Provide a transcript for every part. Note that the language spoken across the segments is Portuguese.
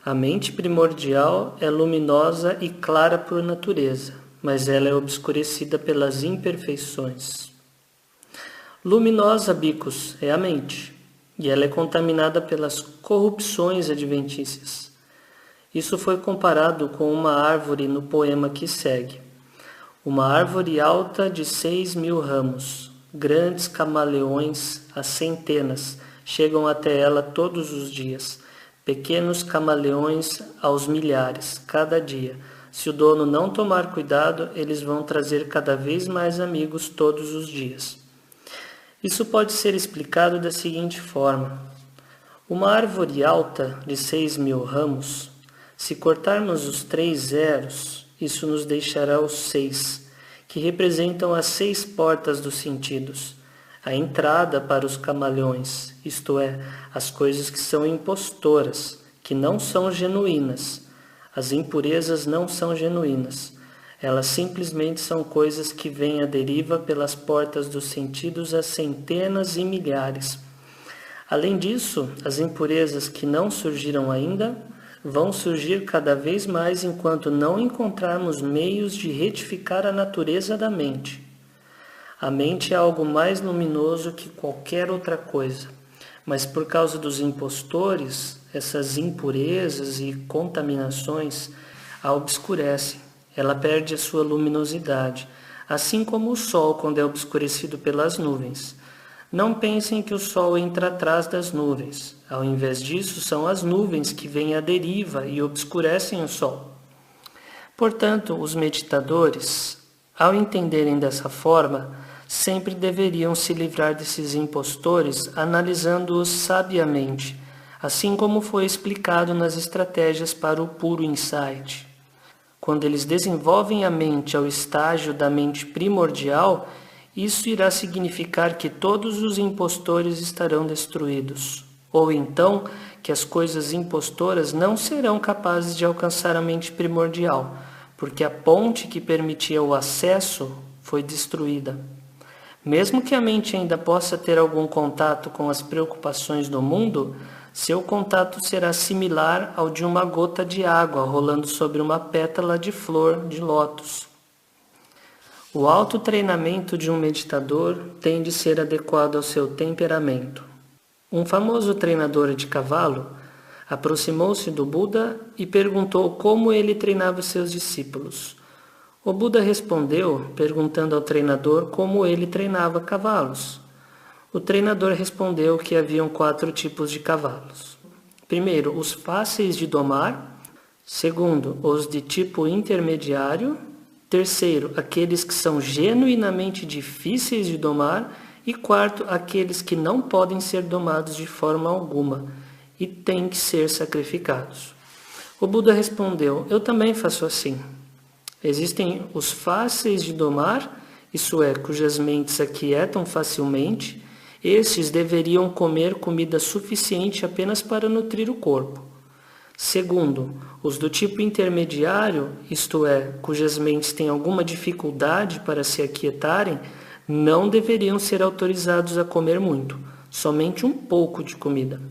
A mente primordial é luminosa e clara por natureza, mas ela é obscurecida pelas imperfeições. Luminosa, Bicos, é a mente, e ela é contaminada pelas corrupções adventícias. Isso foi comparado com uma árvore no poema que segue. Uma árvore alta de 6.000 ramos, grandes camaleões, às centenas, chegam até ela todos os dias. Pequenos camaleões aos milhares, cada dia. Se o dono não tomar cuidado, eles vão trazer cada vez mais amigos todos os dias. Isso pode ser explicado da seguinte forma. Uma árvore alta de 6.000 ramos, se cortarmos os 3 zeros, isso nos deixará os 6, que representam as 6 portas dos sentidos. A entrada para os camaleões, isto é, as coisas que são impostoras, que não são genuínas. As impurezas não são genuínas. Elas simplesmente são coisas que vêm à deriva pelas portas dos sentidos a centenas e milhares. Além disso, as impurezas que não surgiram ainda vão surgir cada vez mais enquanto não encontrarmos meios de retificar a natureza da mente. A mente é algo mais luminoso que qualquer outra coisa, mas por causa dos impostores, essas impurezas e contaminações a obscurecem. Ela perde a sua luminosidade, assim como o sol quando é obscurecido pelas nuvens. Não pensem que o sol entra atrás das nuvens. Ao invés disso, são as nuvens que vêm à deriva e obscurecem o sol. Portanto, os meditadores, ao entenderem dessa forma, sempre deveriam se livrar desses impostores analisando-os sabiamente, assim como foi explicado nas estratégias para o puro insight. Quando eles desenvolvem a mente ao estágio da mente primordial, isso irá significar que todos os impostores estarão destruídos, ou então que as coisas impostoras não serão capazes de alcançar a mente primordial, porque a ponte que permitia o acesso foi destruída. Mesmo que a mente ainda possa ter algum contato com as preocupações do mundo, seu contato será similar ao de uma gota de água rolando sobre uma pétala de flor de lótus. O autotreinamento de um meditador tem de ser adequado ao seu temperamento. Um famoso treinador de cavalo aproximou-se do Buda e perguntou como ele treinava seus discípulos. O Buda respondeu, perguntando ao treinador como ele treinava cavalos. O treinador respondeu que haviam 4 tipos de cavalos. Primeiro, os fáceis de domar. Segundo, os de tipo intermediário. Terceiro, aqueles que são genuinamente difíceis de domar. E quarto, aqueles que não podem ser domados de forma alguma e têm que ser sacrificados. O Buda respondeu, eu também faço assim. Existem os fáceis de domar, isso é, cujas mentes aquietam facilmente. Estes deveriam comer comida suficiente apenas para nutrir o corpo. Segundo, os do tipo intermediário, isto é, cujas mentes têm alguma dificuldade para se aquietarem, não deveriam ser autorizados a comer muito, somente um pouco de comida.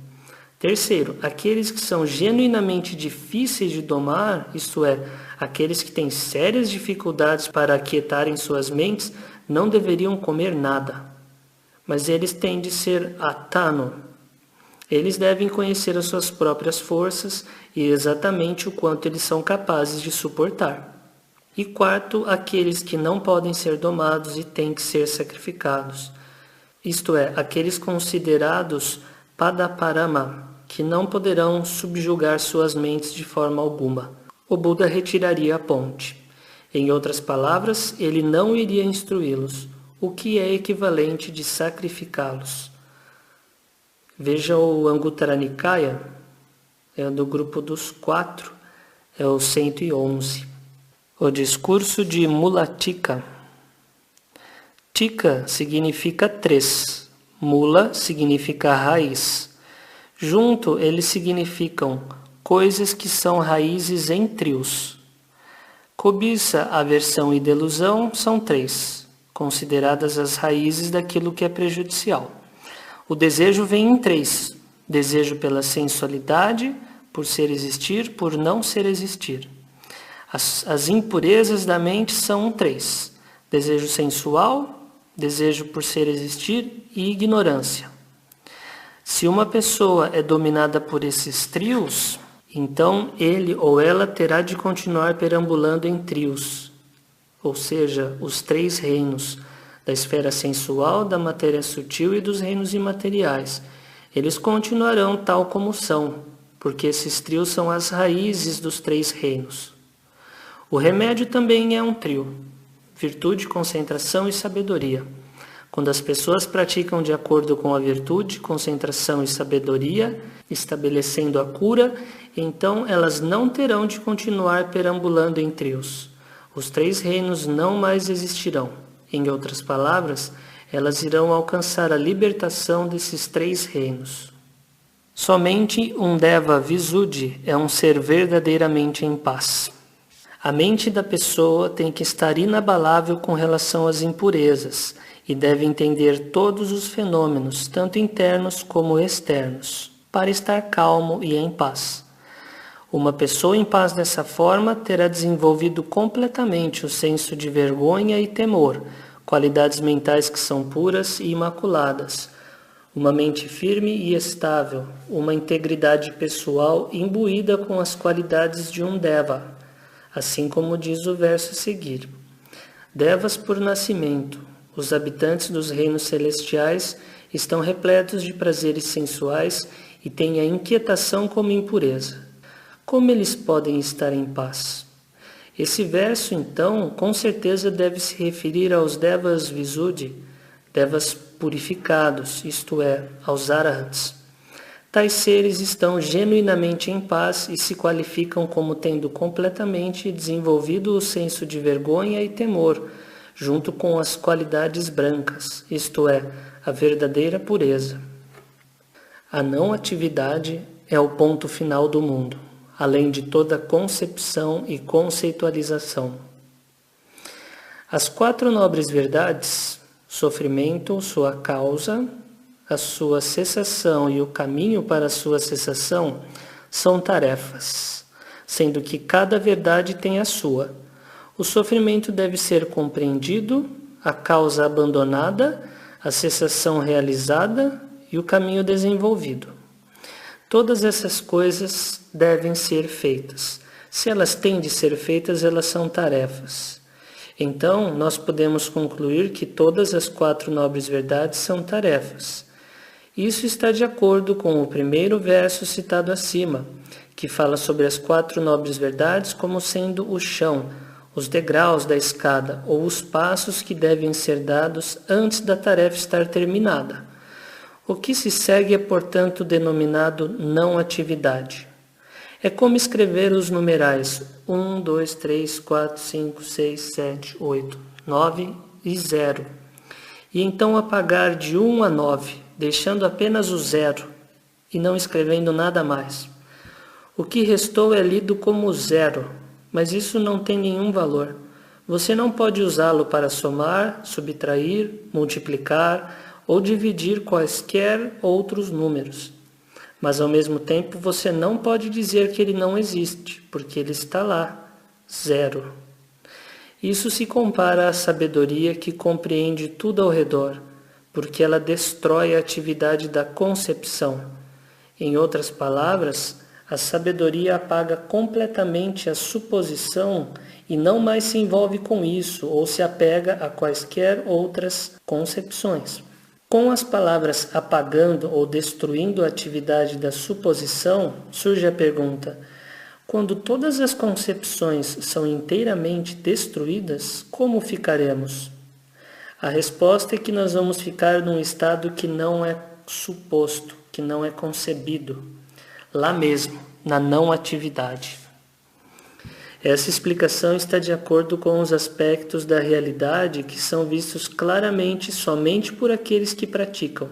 Terceiro, aqueles que são genuinamente difíceis de domar, isto é, aqueles que têm sérias dificuldades para aquietarem suas mentes, não deveriam comer nada. Mas eles têm de ser atano. Eles devem conhecer as suas próprias forças e exatamente o quanto eles são capazes de suportar. E quarto, aqueles que não podem ser domados e têm que ser sacrificados. Isto é, aqueles considerados padaparama, que não poderão subjugar suas mentes de forma alguma. O Buda retiraria a ponte. Em outras palavras, ele não iria instruí-los, o que é equivalente de sacrificá-los. Veja o Anguttara Nikaya, é do grupo dos 4, é o 111. O discurso de Mulatika. Tika significa 3, Mula significa raiz. Junto, eles significam coisas que são raízes em trios. Cobiça, aversão e delusão são 3, consideradas as raízes daquilo que é prejudicial. O desejo vem em 3, desejo pela sensualidade, por ser existir, por não ser existir. As impurezas da mente são 3. Desejo sensual, desejo por ser existir e ignorância. Se uma pessoa é dominada por esses trios, então ele ou ela terá de continuar perambulando em trios, ou seja, os 3 reinos, da esfera sensual, da matéria sutil e dos reinos imateriais. Eles continuarão tal como são, porque esses trios são as raízes dos 3 reinos. O remédio também é um trio: virtude, concentração e sabedoria. Quando as pessoas praticam de acordo com a virtude, concentração e sabedoria, estabelecendo a cura, então elas não terão de continuar perambulando em trios. Os 3 reinos não mais existirão. Em outras palavras, elas irão alcançar a libertação desses 3 reinos. Somente um Deva Visuddhi é um ser verdadeiramente em paz. A mente da pessoa tem que estar inabalável com relação às impurezas e deve entender todos os fenômenos, tanto internos como externos, para estar calmo e em paz. Uma pessoa em paz dessa forma terá desenvolvido completamente o senso de vergonha e temor, qualidades mentais que são puras e imaculadas, uma mente firme e estável, uma integridade pessoal imbuída com as qualidades de um Deva, assim como diz o verso a seguir. Devas por nascimento, os habitantes dos reinos celestiais estão repletos de prazeres sensuais e têm a inquietação como impureza. Como eles podem estar em paz? Esse verso, então, com certeza deve se referir aos Devas Visuddhi, Devas purificados, isto é, aos Arahants. Tais seres estão genuinamente em paz e se qualificam como tendo completamente desenvolvido o senso de vergonha e temor, junto com as qualidades brancas, isto é, a verdadeira pureza. A não atividade é o ponto final do mundo, além de toda concepção e conceitualização. As 4 nobres verdades, sofrimento, sua causa, a sua cessação e o caminho para a sua cessação, são tarefas, sendo que cada verdade tem a sua. O sofrimento deve ser compreendido, a causa abandonada, a cessação realizada e o caminho desenvolvido. Todas essas coisas devem ser feitas. Se elas têm de ser feitas, elas são tarefas. Então, nós podemos concluir que todas as 4 nobres verdades são tarefas. Isso está de acordo com o primeiro verso citado acima, que fala sobre as 4 nobres verdades como sendo o chão, os degraus da escada ou os passos que devem ser dados antes da tarefa estar terminada. O que se segue é, portanto, denominado não atividade. É como escrever os numerais 1, 2, 3, 4, 5, 6, 7, 8, 9 e 0. E então apagar de 1 a 9, deixando apenas o 0 e não escrevendo nada mais. O que restou é lido como 0, mas isso não tem nenhum valor. Você não pode usá-lo para somar, subtrair, multiplicar ou dividir quaisquer outros números. Mas ao mesmo tempo você não pode dizer que ele não existe, porque ele está lá, 0. Isso se compara à sabedoria que compreende tudo ao redor, porque ela destrói a atividade da concepção. Em outras palavras, a sabedoria apaga completamente a suposição e não mais se envolve com isso ou se apega a quaisquer outras concepções. Com as palavras apagando ou destruindo a atividade da suposição, surge a pergunta: quando todas as concepções são inteiramente destruídas, como ficaremos? A resposta é que nós vamos ficar num estado que não é suposto, que não é concebido, lá mesmo, na não atividade. Essa explicação está de acordo com os aspectos da realidade que são vistos claramente somente por aqueles que praticam.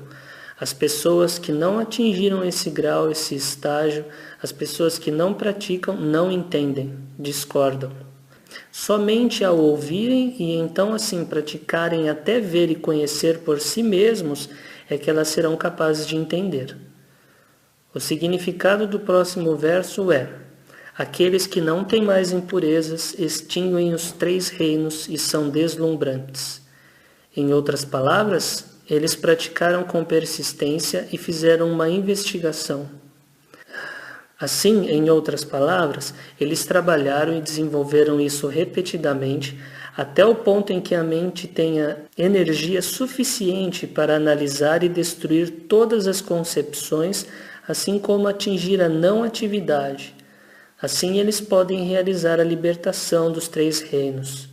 As pessoas que não atingiram esse grau, esse estágio, as pessoas que não praticam, não entendem, discordam. Somente ao ouvirem e então assim praticarem até ver e conhecer por si mesmos é que elas serão capazes de entender. O significado do próximo verso é: aqueles que não têm mais impurezas extinguem os 3 reinos e são deslumbrantes. Em outras palavras, eles praticaram com persistência e fizeram uma investigação. Assim, em outras palavras, eles trabalharam e desenvolveram isso repetidamente até o ponto em que a mente tenha energia suficiente para analisar e destruir todas as concepções, assim como atingir a não atividade. Assim, eles podem realizar a libertação dos 3 reinos.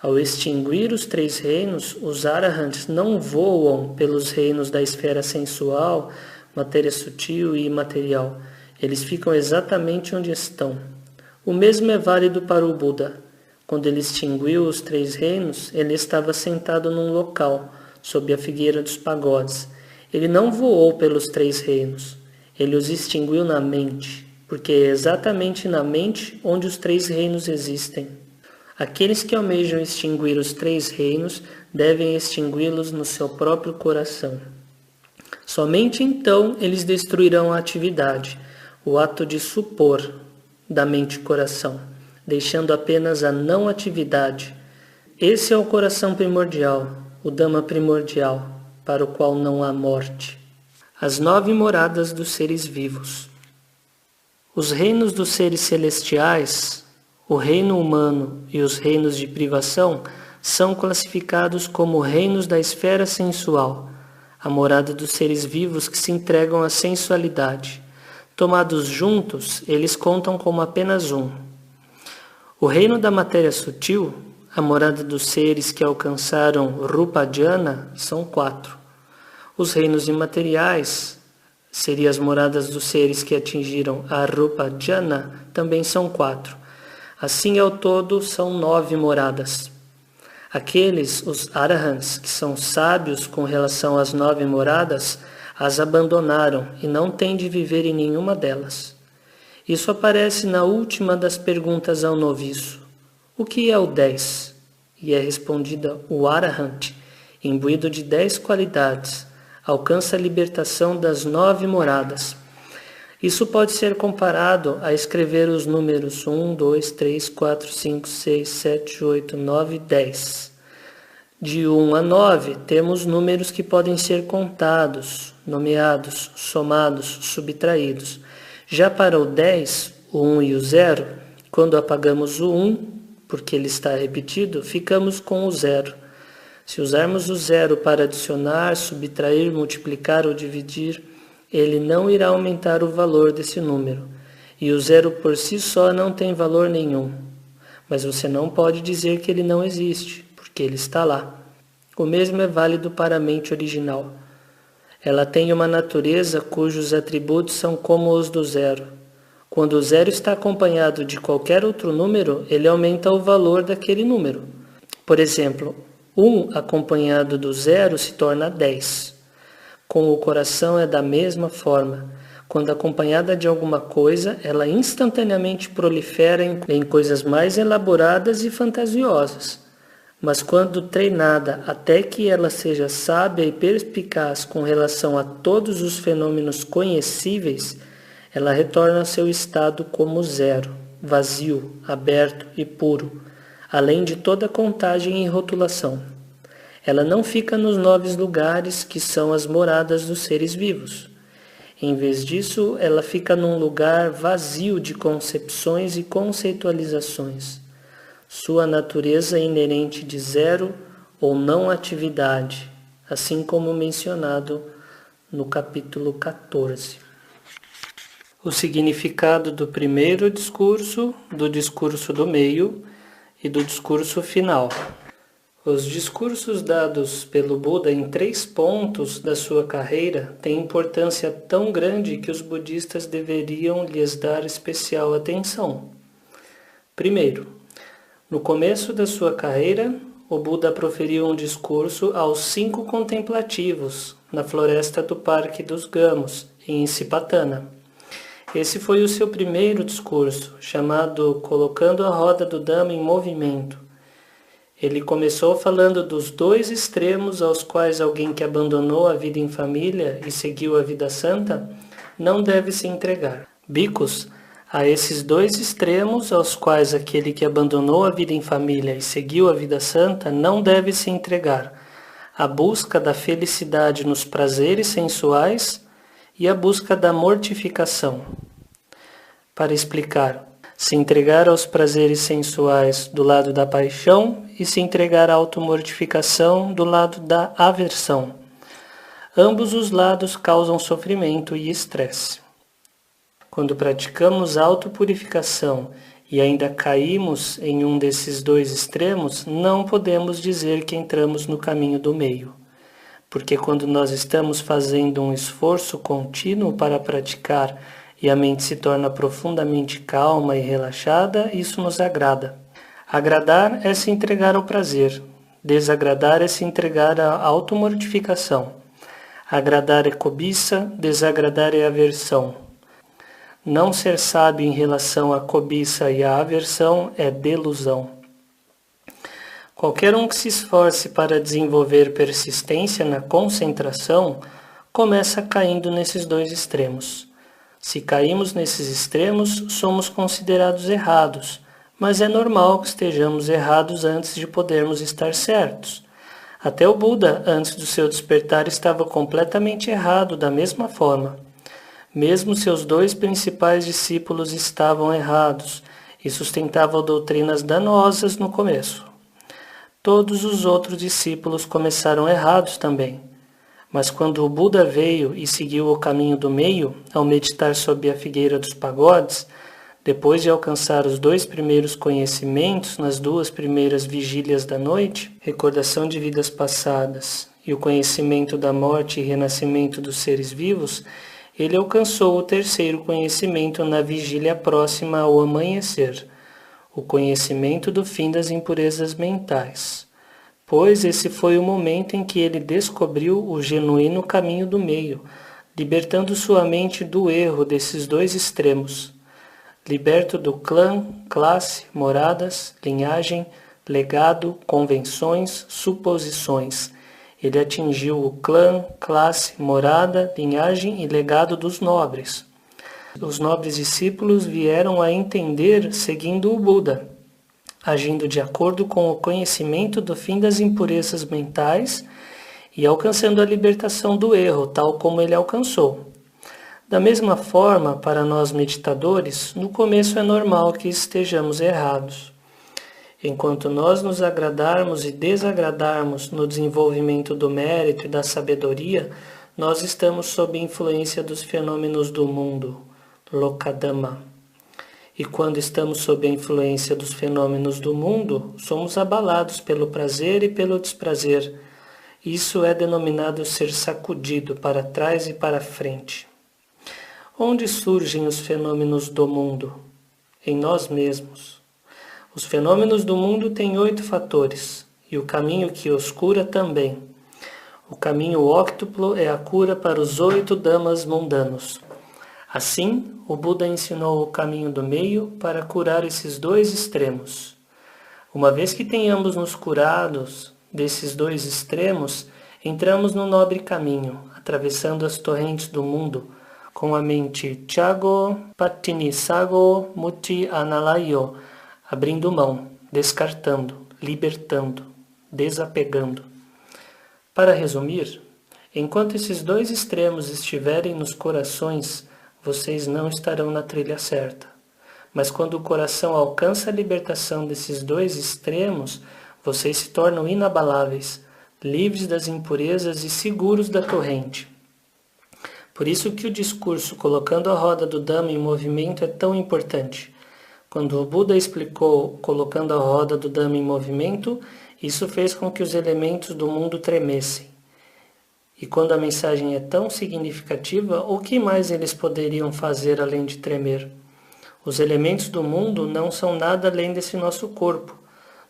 Ao extinguir os 3 reinos, os arahants não voam pelos reinos da esfera sensual, matéria sutil e imaterial. Eles ficam exatamente onde estão. O mesmo é válido para o Buda. Quando ele extinguiu os 3 reinos, ele estava sentado num local, sob a figueira dos pagodes. Ele não voou pelos 3 reinos. Ele os extinguiu na mente, porque é exatamente na mente onde os 3 reinos existem. Aqueles que almejam extinguir os 3 reinos devem extingui-los no seu próprio coração. Somente então eles destruirão a atividade, o ato de supor da mente e coração, deixando apenas a não atividade. Esse é o coração primordial, o Dhamma primordial, para o qual não há morte. As 9 moradas dos seres vivos. Os reinos dos seres celestiais, o reino humano e os reinos de privação são classificados como reinos da esfera sensual, a morada dos seres vivos que se entregam à sensualidade. Tomados juntos, eles contam como apenas um. O reino da matéria sutil, a morada dos seres que alcançaram Rupa Dhyana, são 4. Os reinos imateriais, seriam as moradas dos seres que atingiram a Rupa Dhyana, também são 4. Assim, ao todo, são 9 moradas. Aqueles, os arahants, que são sábios com relação às 9 moradas, as abandonaram e não têm de viver em nenhuma delas. Isso aparece na última das perguntas ao noviço. O que é o 10? E é respondida: o arahant, imbuído de 10 qualidades, alcança a libertação das 9 moradas. Isso pode ser comparado a escrever os números 1, 2, 3, 4, 5, 6, 7, 8, 9 e 10. De 1 a 9, temos números que podem ser contados, nomeados, somados, subtraídos. Já para o 10, o 1 e o 0, quando apagamos o 1, porque ele está repetido, ficamos com o 0. Se usarmos o 0 para adicionar, subtrair, multiplicar ou dividir, ele não irá aumentar o valor desse número. E o 0 por si só não tem valor nenhum. Mas você não pode dizer que ele não existe, porque ele está lá. O mesmo é válido para a mente original. Ela tem uma natureza cujos atributos são como os do 0. Quando o 0 está acompanhado de qualquer outro número, ele aumenta o valor daquele número. Por exemplo, 1 acompanhado do 0 se torna 10. Com o coração é da mesma forma. Quando acompanhada de alguma coisa, ela instantaneamente prolifera em coisas mais elaboradas e fantasiosas. Mas quando treinada até que ela seja sábia e perspicaz com relação a todos os fenômenos conhecíveis, ela retorna ao seu estado como 0, vazio, aberto e puro, além de toda contagem e rotulação. Ela não fica nos 9 lugares que são as moradas dos seres vivos. Em vez disso, ela fica num lugar vazio de concepções e conceitualizações. Sua natureza é inerente de 0 ou não atividade, assim como mencionado no capítulo 14. O significado do primeiro discurso, do discurso do meio e do discurso final. Os discursos dados pelo Buda em 3 pontos da sua carreira têm importância tão grande que os budistas deveriam lhes dar especial atenção. Primeiro, no começo da sua carreira, o Buda proferiu um discurso aos 5 contemplativos na floresta do Parque dos Gamos, em Sipatana. Esse foi o seu primeiro discurso, chamado Colocando a Roda do Dhamma em Movimento. Ele começou falando dos 2 extremos aos quais alguém que abandonou a vida em família e seguiu a vida santa não deve se entregar. Bhikkhus, a esses dois extremos aos quais aquele que abandonou a vida em família e seguiu a vida santa não deve se entregar: a busca da felicidade nos prazeres sensuais e a busca da mortificação. Para explicar, se entregar aos prazeres sensuais do lado da paixão e se entregar à automortificação do lado da aversão. Ambos os lados causam sofrimento e estresse. Quando praticamos autopurificação e ainda caímos em um desses dois extremos, não podemos dizer que entramos no caminho do meio. Porque quando nós estamos fazendo um esforço contínuo para praticar e a mente se torna profundamente calma e relaxada, isso nos agrada. Agradar é se entregar ao prazer. Desagradar é se entregar à automortificação. Agradar é cobiça, desagradar é aversão. Não ser sábio em relação à cobiça e à aversão é delusão. Qualquer um que se esforce para desenvolver persistência na concentração, começa caindo nesses dois extremos. Se caímos nesses extremos, somos considerados errados, mas é normal que estejamos errados antes de podermos estar certos. Até o Buda, antes do seu despertar, estava completamente errado da mesma forma. Mesmo seus dois principais discípulos estavam errados e sustentavam doutrinas danosas no começo. Todos os outros discípulos começaram errados também. Mas quando o Buda veio e seguiu o caminho do meio, ao meditar sob a figueira dos pagodes, depois de alcançar os dois primeiros conhecimentos nas duas primeiras vigílias da noite, recordação de vidas passadas e o conhecimento da morte e renascimento dos seres vivos, ele alcançou o terceiro conhecimento na vigília próxima ao amanhecer, o conhecimento do fim das impurezas mentais. Pois esse foi o momento em que ele descobriu o genuíno caminho do meio, libertando sua mente do erro desses dois extremos. Liberto do clã, classe, moradas, linhagem, legado, convenções, suposições. Ele atingiu o clã, classe, morada, linhagem e legado dos nobres. Os nobres discípulos vieram a entender seguindo o Buda, agindo de acordo com o conhecimento do fim das impurezas mentais e alcançando a libertação do erro, tal como ele alcançou. Da mesma forma, para nós meditadores, no começo é normal que estejamos errados. Enquanto nós nos agradarmos e desagradarmos no desenvolvimento do mérito e da sabedoria, nós estamos sob influência dos fenômenos do mundo, Lokadhamma. E quando estamos sob a influência dos fenômenos do mundo, somos abalados pelo prazer e pelo desprazer. Isso é denominado ser sacudido para trás e para frente. Onde surgem os fenômenos do mundo? Em nós mesmos. Os fenômenos do mundo têm 8 fatores, e o caminho que os cura também. O caminho óctuplo é a cura para os 8 dhammas mundanos. Assim, o Buda ensinou o caminho do meio para curar esses dois extremos. Uma vez que tenhamos nos curados desses dois extremos, entramos no nobre caminho, atravessando as torrentes do mundo, com a mente Chago, Patinisago, Muti Analayo, abrindo mão, descartando, libertando, desapegando. Para resumir, enquanto esses dois extremos estiverem nos corações, vocês não estarão na trilha certa. Mas quando o coração alcança a libertação desses dois extremos, vocês se tornam inabaláveis, livres das impurezas e seguros da torrente. Por isso que o discurso colocando a roda do Dhamma em movimento é tão importante. Quando o Buda explicou colocando a roda do Dhamma em movimento, isso fez com que os elementos do mundo tremessem. E quando a mensagem é tão significativa, o que mais eles poderiam fazer além de tremer? Os elementos do mundo não são nada além desse nosso corpo.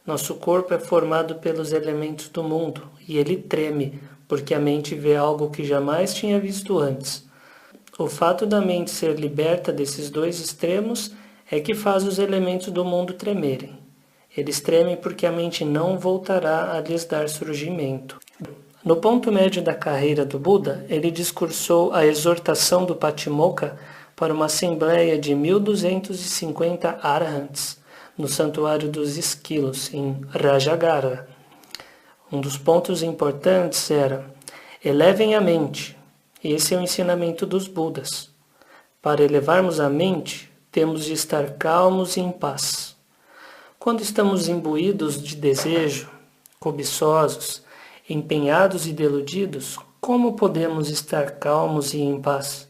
Nosso corpo é formado pelos elementos do mundo, e ele treme, porque a mente vê algo que jamais tinha visto antes. O fato da mente ser liberta desses dois extremos é que faz os elementos do mundo tremerem. Eles tremem porque a mente não voltará a lhes dar surgimento. No ponto médio da carreira do Buda, ele discursou a exortação do Patimokkha para uma assembleia de 1.250 arahants no Santuário dos Esquilos, em Rajagara. Um dos pontos importantes era: elevem a mente. Esse é o ensinamento dos Budas. Para elevarmos a mente, temos de estar calmos e em paz. Quando estamos imbuídos de desejo, cobiçosos, empenhados e deludidos, como podemos estar calmos e em paz?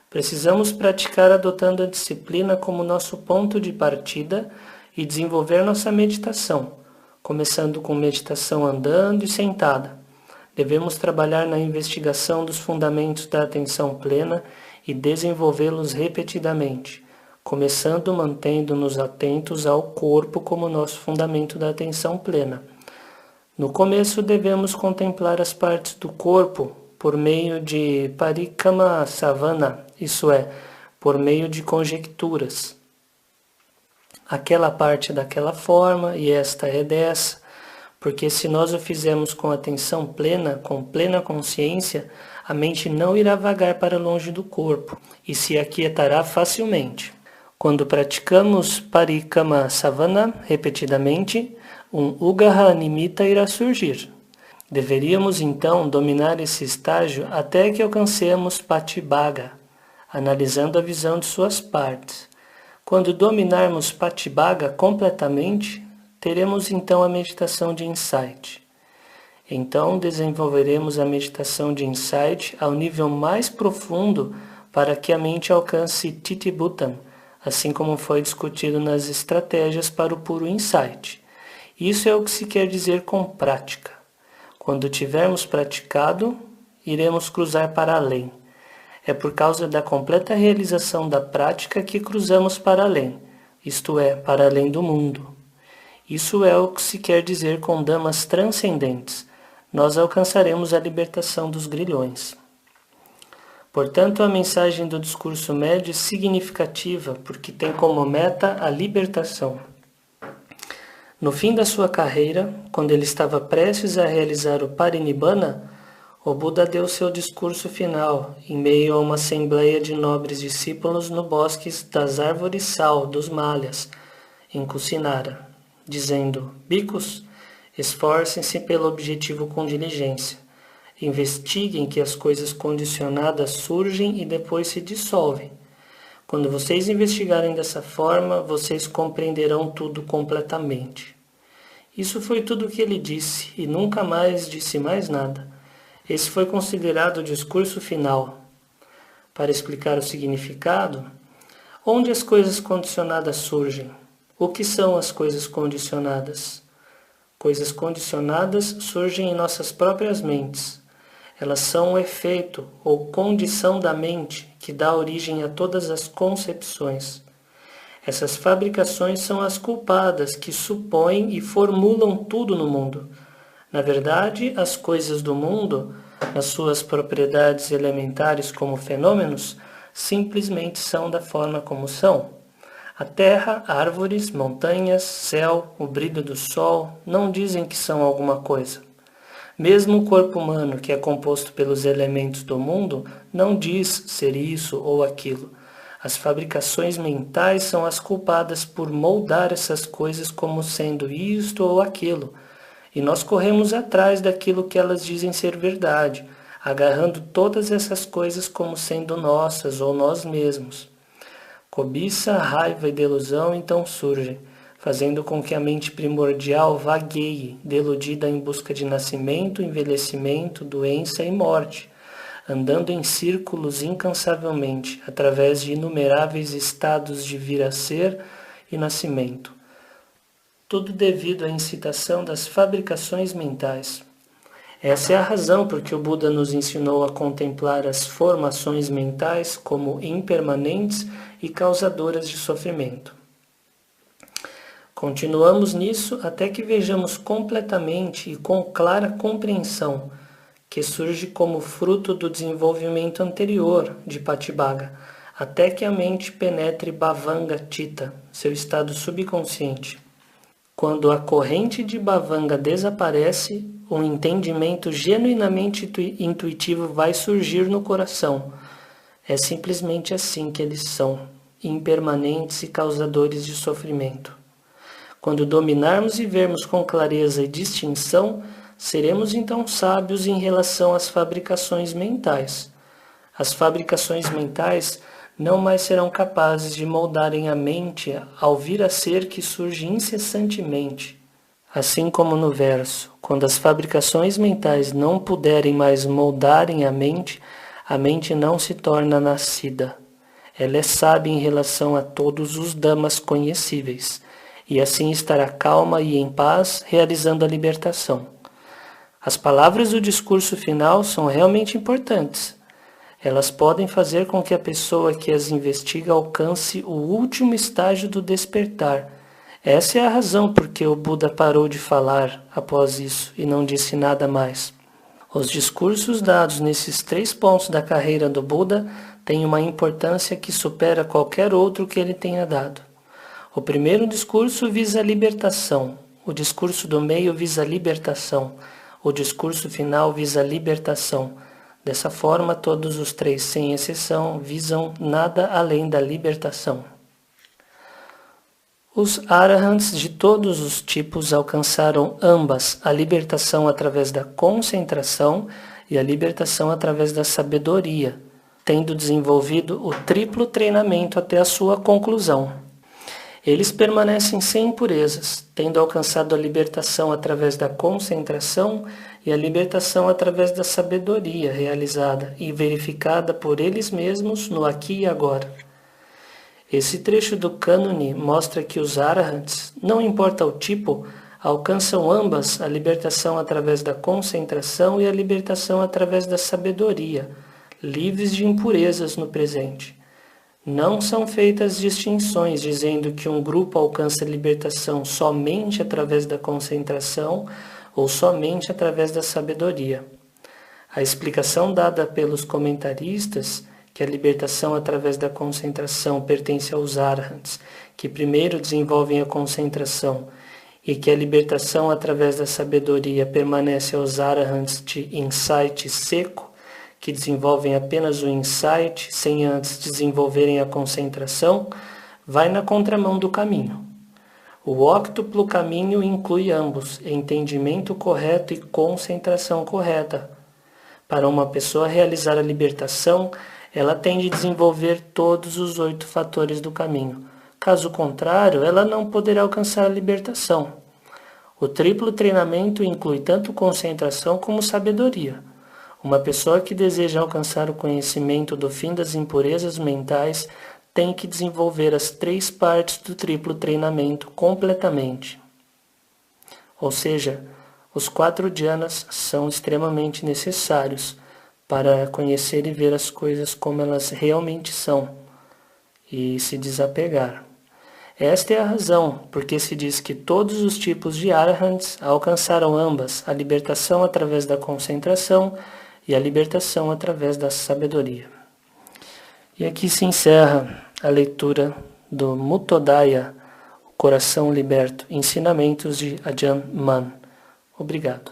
Precisamos praticar adotando a disciplina como nosso ponto de partida e desenvolver nossa meditação, começando com meditação andando e sentada. Devemos trabalhar na investigação dos fundamentos da atenção plena e desenvolvê-los repetidamente, começando mantendo-nos atentos ao corpo como nosso fundamento da atenção plena. No começo devemos contemplar as partes do corpo por meio de parikama savana, isso é, por meio de conjecturas. Aquela parte daquela forma e esta é dessa, porque se nós o fizermos com atenção plena, com plena consciência, a mente não irá vagar para longe do corpo e se aquietará facilmente. Quando praticamos parikama savana repetidamente, um ugaha nimitta irá surgir. Deveríamos então dominar esse estágio até que alcancemos patibhaga, analisando a visão de suas partes. Quando dominarmos patibhaga completamente, teremos então a meditação de insight. Então desenvolveremos a meditação de insight ao nível mais profundo para que a mente alcance Titibhutam, assim como foi discutido nas estratégias para o puro insight. Isso é o que se quer dizer com prática. Quando tivermos praticado, iremos cruzar para além. É por causa da completa realização da prática que cruzamos para além, isto é, para além do mundo. Isso é o que se quer dizer com damas transcendentes. Nós alcançaremos a libertação dos grilhões. Portanto, a mensagem do discurso médio é significativa porque tem como meta a libertação. No fim da sua carreira, quando ele estava prestes a realizar o Parinibbana, o Buda deu seu discurso final em meio a uma assembleia de nobres discípulos no bosque das árvores sal dos Malyas, em Kusinara, dizendo: Bhikkhus, esforcem-se pelo objetivo com diligência. Investiguem que as coisas condicionadas surgem e depois se dissolvem. Quando vocês investigarem dessa forma, vocês compreenderão tudo completamente. Isso foi tudo o que ele disse, e nunca mais disse mais nada. Esse foi considerado o discurso final. Para explicar o significado, onde as coisas condicionadas surgem? O que são as coisas condicionadas? Coisas condicionadas surgem em nossas próprias mentes. Elas são o efeito ou condição da mente que dá origem a todas as concepções. Essas fabricações são as culpadas que supõem e formulam tudo no mundo. Na verdade, as coisas do mundo, nas suas propriedades elementares como fenômenos, simplesmente são da forma como são. A terra, árvores, montanhas, céu, o brilho do sol não dizem que são alguma coisa. Mesmo o corpo humano, que é composto pelos elementos do mundo, não diz ser isso ou aquilo. As fabricações mentais são as culpadas por moldar essas coisas como sendo isto ou aquilo. E nós corremos atrás daquilo que elas dizem ser verdade, agarrando todas essas coisas como sendo nossas ou nós mesmos. Cobiça, raiva e delusão então surgem, fazendo com que a mente primordial vagueie, deludida em busca de nascimento, envelhecimento, doença e morte, andando em círculos incansavelmente, através de inumeráveis estados de vir a ser e nascimento. Tudo devido à incitação das fabricações mentais. Essa é a razão por que o Buda nos ensinou a contemplar as formações mentais como impermanentes e causadoras de sofrimento. Continuamos nisso até que vejamos completamente e com clara compreensão que surge como fruto do desenvolvimento anterior de Patibhaga, até que a mente penetre Bhavanga Chitta, seu estado subconsciente. Quando a corrente de Bhavanga desaparece, um entendimento genuinamente intuitivo vai surgir no coração. É simplesmente assim que eles são, impermanentes e causadores de sofrimento. Quando dominarmos e vermos com clareza e distinção, seremos então sábios em relação às fabricações mentais. As fabricações mentais não mais serão capazes de moldarem a mente ao vir a ser que surge incessantemente. Assim como no verso, quando as fabricações mentais não puderem mais moldarem a mente não se torna nascida. Ela é sábia em relação a todos os damas conhecíveis, e assim estará calma e em paz, realizando a libertação. As palavras do discurso final são realmente importantes. Elas podem fazer com que a pessoa que as investiga alcance o último estágio do despertar. Essa é a razão por que o Buda parou de falar após isso e não disse nada mais. Os discursos dados nesses 3 pontos da carreira do Buda têm uma importância que supera qualquer outro que ele tenha dado. O primeiro discurso visa a libertação, o discurso do meio visa a libertação, o discurso final visa a libertação. Dessa forma, todos os 3, sem exceção, visam nada além da libertação. Os arahants de todos os tipos alcançaram ambas a libertação através da concentração e a libertação através da sabedoria, tendo desenvolvido o triplo treinamento até a sua conclusão. Eles permanecem sem impurezas, tendo alcançado a libertação através da concentração e a libertação através da sabedoria realizada e verificada por eles mesmos no aqui e agora. Esse trecho do cânone mostra que os arahants, não importa o tipo, alcançam ambas a libertação através da concentração e a libertação através da sabedoria, livres de impurezas no presente. Não são feitas distinções dizendo que um grupo alcança a libertação somente através da concentração ou somente através da sabedoria. A explicação dada pelos comentaristas que a libertação através da concentração pertence aos arahants, que primeiro desenvolvem a concentração, e que a libertação através da sabedoria permanece aos arahants de insight seco, que desenvolvem apenas o insight sem antes desenvolverem a concentração, vai na contramão do caminho. O óctuplo caminho inclui ambos, entendimento correto e concentração correta. Para uma pessoa realizar a libertação, ela tem de desenvolver todos os 8 fatores do caminho. Caso contrário, ela não poderá alcançar a libertação. O triplo treinamento inclui tanto concentração como sabedoria. Uma pessoa que deseja alcançar o conhecimento do fim das impurezas mentais tem que desenvolver as 3 partes do triplo treinamento completamente. Ou seja, os 4 dhyanas são extremamente necessários para conhecer e ver as coisas como elas realmente são e se desapegar. Esta é a razão porque se diz que todos os tipos de arahants alcançaram ambas a libertação através da concentração e a libertação através da sabedoria. E aqui se encerra a leitura do Muttodaya, o Coração Liberto, Ensinamentos de Ajahn Mun. Obrigado.